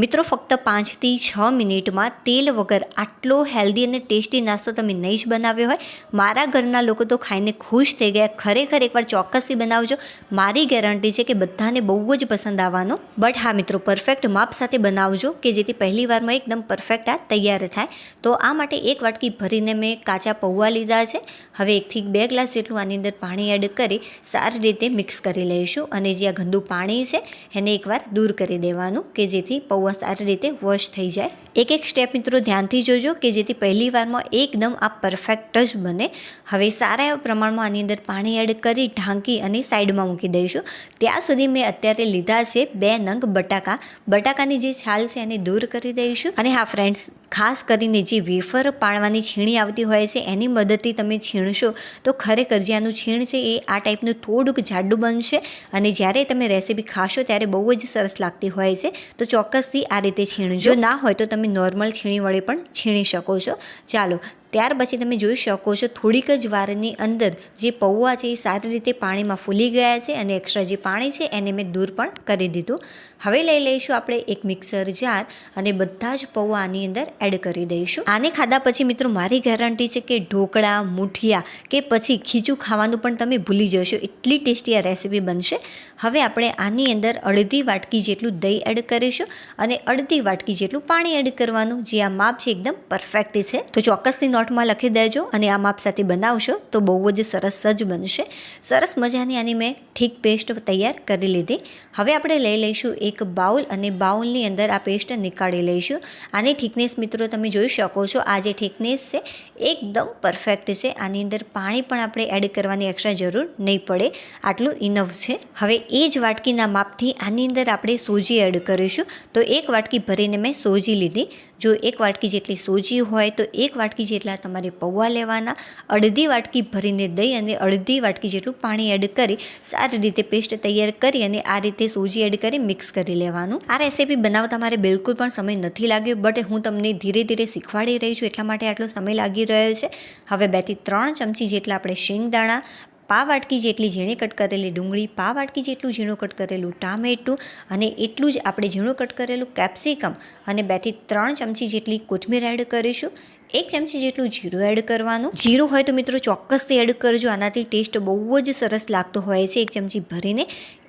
મિત્રો ફક્ત 5 થી 6 મિનિટમાં તેલ વગર આટલો હેલ્ધી અને ટેસ્ટી નાસ્તો તમે નહીં જ બનાવ્યો હોય. મારા ઘરના લોકો તો ખાઈને ખુશ થઈ ગયા. ખરેખર એકવાર ચોક્કસથી બનાવજો. મારી ગેરંટી છે કે બધાને બહુ જ પસંદ આવવાનો. બટ હા મિત્રો, પરફેક્ટ માપ સાથે બનાવજો કે જેથી પહેલી વારમાં એકદમ પરફેક્ટ આ તૈયાર થાય. તો આ માટે એક વાટકી ભરીને મેં કાચા પૌવા લીધા છે. હવે 1 થી 2 ગ્લાસ જેટલું આની અંદર પાણી એડ કરી સારી રીતે મિક્સ કરી લઈશું. અને જે આ ગંદુ પાણી છે એને એકવાર દૂર કરી દેવાનું કે જેથી પૌવા સારી રીતે વોશ થઈ જાય. એક સ્ટેપ મિત્રો ધ્યાનથી જોજો કે જેથી પહેલી વારમાં એકદમ આ પરફેક્ટ જ બને. હવે સારા એવા પ્રમાણમાં આની અંદર પાણી એડ કરી ઢાંકી અને સાઈડમાં મૂકી દઈશું. ત્યાં સુધી મેં અત્યારે લીધા છે 2 નંગ બટાકા. બટાકાની જે છાલ છે એને દૂર કરી દઈશું. અને હા ફ્રેન્ડ્સ, ખાસ કરીને જે વેફર પાડવાની છીણી આવતી હોય છે એની મદદથી તમે છીણશો તો ખરેખર જે આનું છીણ છે એ આ ટાઈપનું થોડુંક જાડું બનશે. અને જ્યારે તમે રેસીપી ખાશો ત્યારે બહુ જ સરસ લાગતી હોય છે. તો ચોક્કસથી આ રીતે છીણજો. જો ના હોય તો તમે નોર્મલ છીણી વડે પણ છીણી શકો છો. ચાલો, ત્યાર પછી તમે જોઈ શકો છો થોડીક જ વારની અંદર જે પૌવા છે એ સારી રીતે પાણીમાં ફૂલી ગયા છે અને એક્સ્ટ્રા જે પાણી છે એને મેં દૂર પણ કરી દીધું. હવે લઈ લઈશું આપણે એક મિક્સર જાર અને બધા જ પૌવા આની અંદર એડ કરી દઈશું. આને ખાધા પછી મિત્રો મારી ગેરંટી છે કે ઢોકળા, મુઠિયા કે પછી ખીચું ખાવાનું પણ તમે ભૂલી જશો. એટલી ટેસ્ટી આ રેસીપી બનશે. હવે આપણે આની અંદર અડધી વાટકી જેટલું દહીં એડ કરીશું અને અડધી વાટકી જેટલું પાણી એડ કરવાનું. જે આ માપ છે એકદમ પરફેક્ટ છે. તો ચોક્કસથી નોટમાં લખી દેજો અને આ માપ સાથે બનાવશો તો બહુ જ સરસ જ બનશે. સરસ મજાની આની મેં ઠીક પેસ્ટ તૈયાર કરી લીધી. હવે આપણે લઈ લઈશું એક બાઉલ અને બાઉલની અંદર આ પેસ્ટ નીકાળી લઈશું. આની થિકનેસ મિત્રો તમે જોઈ શકો છો. આ જે થિકનેસ છે એકદમ પરફેક્ટ છે. આની અંદર પાણી પણ આપણે એડ કરવાની એક્સ્ટ્રા જરૂર નહીં પડે. આટલું ઇનફ છે. હવે એ જ વાટકીના માપથી આની અંદર આપણે સોજી એડ કરીશું. તો એક વાટકી ભરીને મેં સોજી લીધી. જો એક વાટકી જેટલી સોજી હોય તો એક વાટકી જેટલા તમારે પૌવા લેવાના. અડધી વાટકી ભરીને દહીં અને અડધી વાટકી જેટલું પાણી એડ કરી સારી રીતે પેસ્ટ તૈયાર કરી અને આ રીતે સોજી એડ કરી મિક્સ કરી લેવાનું. આ રેસીપી બનાવતા મારે બિલકુલ પણ સમય નથી લાગ્યો. બટ હું તમને ધીરે ધીરે શીખવાડી રહી છું એટલા માટે આટલો સમય લાગી રહ્યો છે. હવે 2 થી 3 ચમચી જેટલા આપણે શિંગદાણા, પા વાટકી જેટલી ઝીણી કટ કરેલી ડુંગળી, પા વાટકી જેટલું ઝીણું કટ કરેલું ટામેટું અને એટલું જ આપણે ઝીણું કટ કરેલું કેપ્સિકમ અને 2 થી 3 ચમચી જેટલી કોથમીર એડ કરીશું. 1 ચમચી જેટલું જીરું એડ કરવાનું. જીરું હોય તો મિત્રો ચોક્કસથી એડ કરજો. આનાથી ટેસ્ટ બહુ જ સરસ લાગતો હોય છે. 1 ચમચી ભરીને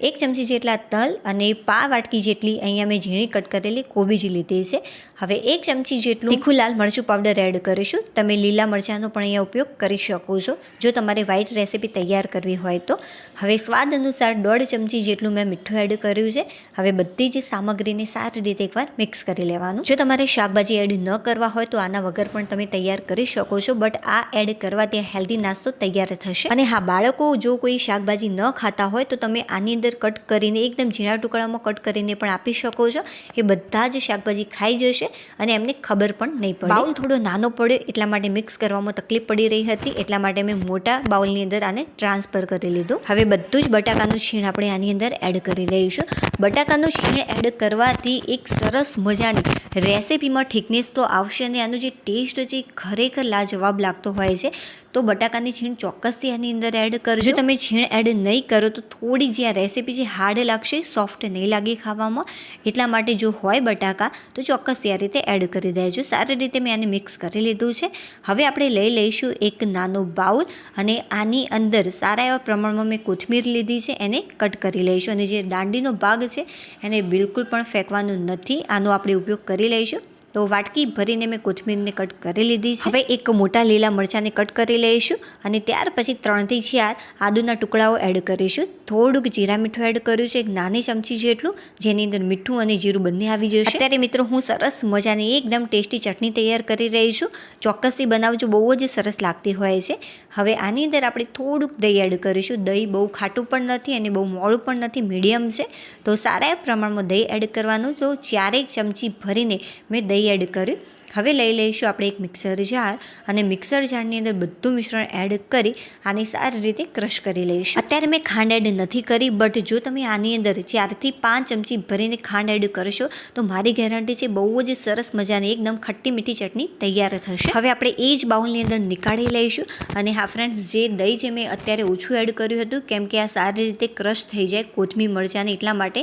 1 ચમચી જેટલા તલ અને પા વાટકી જેટલી અહીંયા મેં ઝીણી કટ કરેલી કોબીજ લીધી છે. હવે 1 ચમચી જેટલું તીખું લાલ મરચું પાવડર એડ કરીશું. તમે લીલા મરચાંનો પણ અહીંયા ઉપયોગ કરી શકો છો જો તમારે વ્હાઈટ રેસીપી તૈયાર કરવી હોય તો. હવે સ્વાદ અનુસાર 1.5 ચમચી જેટલું મેં મીઠું એડ કર્યું છે. હવે બધી જ સામગ્રીને સારી રીતે એકવાર મિક્સ કરી લેવાનું. જો તમારે શાકભાજી એડ ન કરવા હોય તો આના વગર પણ તમે તૈયાર કરી શકો છો. બટ આ એડ કરવાથી હેલ્ધી નાસ્તો તૈયાર થશે. અને હા, બાળકો જો કોઈ શાકભાજી ન ખાતા હોય તો તમે આની અંદર કટ કરીને એકદમ ઝીણા ટુકડામાં કટ કરીને પણ આપી શકો છો. એ બધા જ શાકભાજી ખાઈ જશે અને એમને ખબર પણ નહીં પડે. બાઉલ થોડો નાનો પડ્યો એટલા માટે મિક્સ કરવામાં તકલીફ પડી રહી હતી. એટલા માટે મેં મોટા બાઉલની અંદર આને ટ્રાન્સફર કરી લીધું. હવે બધું જ બટાકાનું છીણ આપણે આની અંદર એડ કરી લઈશું. બટાકાનું છીણ એડ કરવાથી એક સરસ મજાની રેસીપીમાં ઠીકનેસ તો આવશે અને આનો જે ટેસ્ટ છે ખરેખર લાજવાબ લાગતો હોય છે. તો બટાકાની છીણ ચોક્કસથી આની અંદર એડ કરજો. જો તમે છીણ એડ નહીં કરો તો થોડી જે આ રેસીપી છે હાર્ડ લાગશે, સોફ્ટ નહીં લાગે ખાવામાં. એટલા માટે જો હોય બટાકા તો ચોક્કસથી આ રીતે એડ કરી દેજો. સારી રીતે મેં આને મિક્સ કરી લીધું છે. હવે આપણે લઈ લઈશું એક નાનો બાઉલ અને આની અંદર સારા એવા પ્રમાણમાં મેં કોથમીર લીધી છે. એને કટ કરી લઈશું અને જે દાંડીનો ભાગ છે એને બિલકુલ પણ ફેંકવાનું નથી. આનો આપણે ઉપયોગ કરી લઈશું. તો વાટકી ભરીને મેં કોથમીરને કટ કરી લીધી છે. હવે એક મોટા લીલા મરચાંને કટ કરી લઈશું અને ત્યાર પછી 3 થી 4 આદુના ટુકડાઓ એડ કરીશું. થોડુંક જીરા મીઠું એડ કર્યું છે, 1 નાની ચમચી જેટલું, જેની અંદર મીઠું અને જીરું બંને આવી જશે. અત્યારે મિત્રો હું સરસ મજાની એકદમ ટેસ્ટી ચટણી તૈયાર કરી રહી છું. ચોક્કસથી બનાવજો, બહુ જ સરસ લાગતી હોય છે. હવે આની અંદર આપણે થોડુંક દહીં એડ કરીશું. દહીં બહુ ખાટું પણ નથી અને બહુ મોડું પણ નથી, મીડિયમ છે. તો સારા પ્રમાણમાં દહીં એડ કરવાનું. તો 4 ચમચી ભરીને મેં દહીં એડ કર્યું હવે લઈ લઈશું આપણે એક મિક્સર જાર અને મિક્સર જારની અંદર બધું મિશ્રણ એડ કરી આને સારી રીતે ક્રશ કરી લઈશું. અત્યારે મેં ખાંડ એડ નથી કરી, બટ જો તમે આની અંદર 4 થી 5 ચમચી ભરીને ખાંડ એડ કરશો તો મારી ગેરંટી છે બહુ જ સરસ મજાની એકદમ ખટ્ટી મીઠી ચટણી તૈયાર થશે. હવે આપણે એ જ બાઉલની અંદર નીકાળી લઈશું. અને હા ફ્રેન્ડ્સ, જે દહીં છે મેં અત્યારે ઓછું એડ કર્યું હતું કેમ કે આ સારી રીતે ક્રશ થઈ જાય કોથમીર મરચાંને, એટલા માટે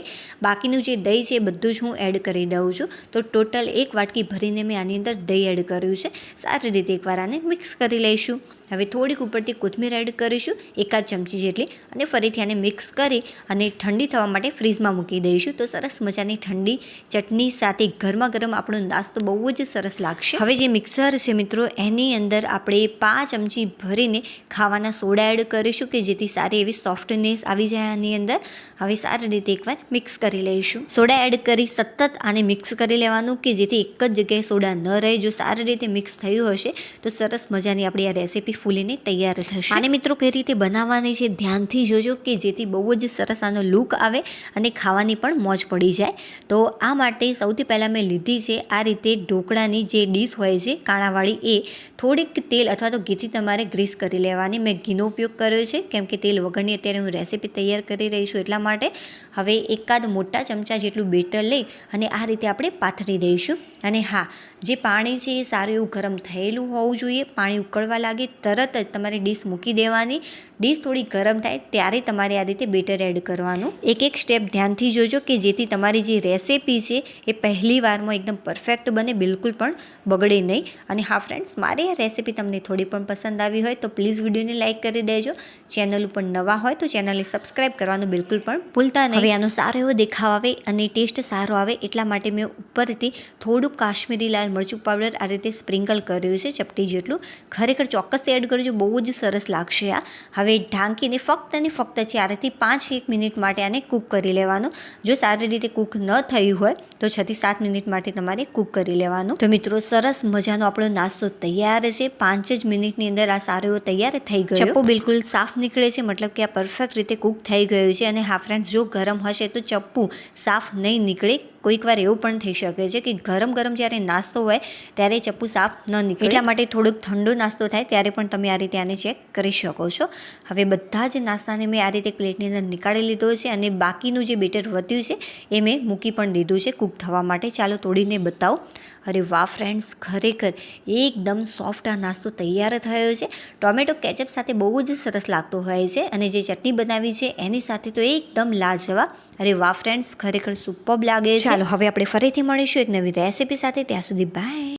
બાકીનું જે દહીં છે એ બધું જ હું એડ કરી દઉં છું. તો ટોટલ 1 વાટકી ભરીને મેં આની અંદર દહીં એડ કર્યું છે. સારી રીતે એકવાર આને મિક્સ કરી લઈશું. હવે થોડીક ઉપરથી કોથમીર એડ કરીશું, 1 ચમચી જેટલી, અને ફરીથી આને મિક્સ કરી અને ઠંડી થવા માટે ફ્રીઝમાં મૂકી દઈશું. તો સરસ મજાની ઠંડી ચટણી સાથે ગરમા ગરમ આપણો નાસ્તો બહુ જ સરસ લાગશે. હવે જે મિક્સર છે મિત્રો, એની અંદર આપણે 5 ચમચી ભરીને ખાવાના સોડા એડ કરીશું કે જેથી સારી એવી સોફ્ટનેસ આવી જાય આની અંદર. હવે સારી રીતે એકવાર મિક્સ કરી લઈશું. સોડા એડ કરી સતત આને મિક્સ કરી લેવાનું કે જેથી એક જ જગ્યાએ સોડા ન રહે. જો સારી રીતે મિક્સ થયું હશે તો સરસ મજાની આપણી આ રેસીપી ફૂલીને તૈયાર થશે. આને મિત્રો કઈ રીતે બનાવવાની છે ધ્યાનથી જોજો કે જેથી બહુ જ સરસ આનો લુક આવે અને ખાવાની પણ મોજ પડી જાય. તો આ માટે સૌથી પહેલાં મેં લીધી છે આ રીતે ઢોકળાની જે ડીશ હોય છે કાણાવાળી, એ થોડીક તેલ અથવા તો ઘીથી તમારે ગ્રીસ કરી લેવાની. મેં ઘીનો ઉપયોગ કર્યો છે કેમ કે તેલ વગરની અત્યારે હું રેસીપી તૈયાર કરી રહી છું એટલા માટે. હવે એકાદ મોટા ચમચા જેટલું બેટર લઈ અને આ રીતે આપણે પાથરી દઈશું. અને હા, જે પાણી છે એ સારું એવું ગરમ થયેલું હોવું જોઈએ. પાણી ઉકળવા લાગે તરત જ તમારે ડીશ મૂકી દેવાની. ડીશ થોડી ગરમ થાય ત્યારે તમારે આ રીતે બેટર એડ કરવાનું. એક સ્ટેપ ધ્યાનથી જોજો કે જેથી તમારી જે રેસીપી છે એ પહેલી વારમાં એકદમ પરફેક્ટ બને, બિલકુલ પણ બગડે નહીં. અને હા ફ્રેન્ડ્સ, મારી આ રેસીપી તમને થોડી પણ પસંદ આવી હોય તો પ્લીઝ વિડીયોને લાઇક કરી દેજો. ચેનલ ઉપર નવા હોય તો ચેનલને સબસ્ક્રાઈબ કરવાનું બિલકુલ પણ ભૂલતા નહીં. હવે આનો સારો એવો દેખાવ આવે અને ટેસ્ટ સારો આવે એટલા માટે મેં ઉપરથી થોડું કાશ્મીરી લાલ મરચું પાવડર આ રીતે સ્પ્રિંકલ કર્યું છે, ચપટી જેટલું. ખરેખર ચોક્કસ એડ કરજો, બહુ જ સરસ લાગશે આ. હવે ઢાંકીને ફક્ત અને ફક્ત 4 થી 5 મિનિટ માટે આને કૂક કરી લેવાનું. જો સારી રીતે કૂક ન થયું હોય તો 6 થી 7 મિનિટ માટે તમારે કૂક કરી લેવાનું. તો મિત્રો સરસ મજાનો આપણો નાસ્તો તૈયાર છે. 5 જ મિનિટની અંદર આ સારો એવો તૈયાર થઈ ગયો. ચપ્પુ બિલકુલ સાફ નીકળે છે, મતલબ કે આ પરફેક્ટ રીતે કૂક થઈ ગયું છે. અને હા ફ્રેન્ડ્સ, જો ગરમ હશે તો ચપ્પુ સાફ નહીં નીકળે. કોઈક વાર એવું પણ થઈ શકે છે કે ગરમ જ્યારે નાસ્તો હોય ત્યારે ચપ્પુ સાફ ન નીકળે. એટલા માટે થોડોક ઠંડો નાસ્તો થાય ત્યારે પણ તમે આ રીતે આને ચેક કરી શકો છો. હવે બધા જ નાસ્તાને મેં આ રીતે પ્લેટની અંદર નીકાળી લીધો છે અને બાકીનું જે બેટર વધ્યું છે એ મેં મૂકી પણ દીધું છે કૂક થવા માટે. ચાલો તોડીને બતાવો. અરે વાહ ફ્રેન્ડ્સ, ખરેખર એકદમ સોફ્ટ આ નાસ્તો તૈયાર થયો છે. ટોમેટો કેચઅપ સાથે બહુ જ સરસ લાગતો હોય છે અને જે ચટણી બનાવી છે એની સાથે તો એકદમ લાજવાબ. અરે વાહ ફ્રેન્ડ્સ, ખરેખર સુપર્બ લાગે છે. ચાલો હવે આપણે ફરીથી મળીશું એક નવી રેસીપી સાથે. ત્યાં સુધી બાય.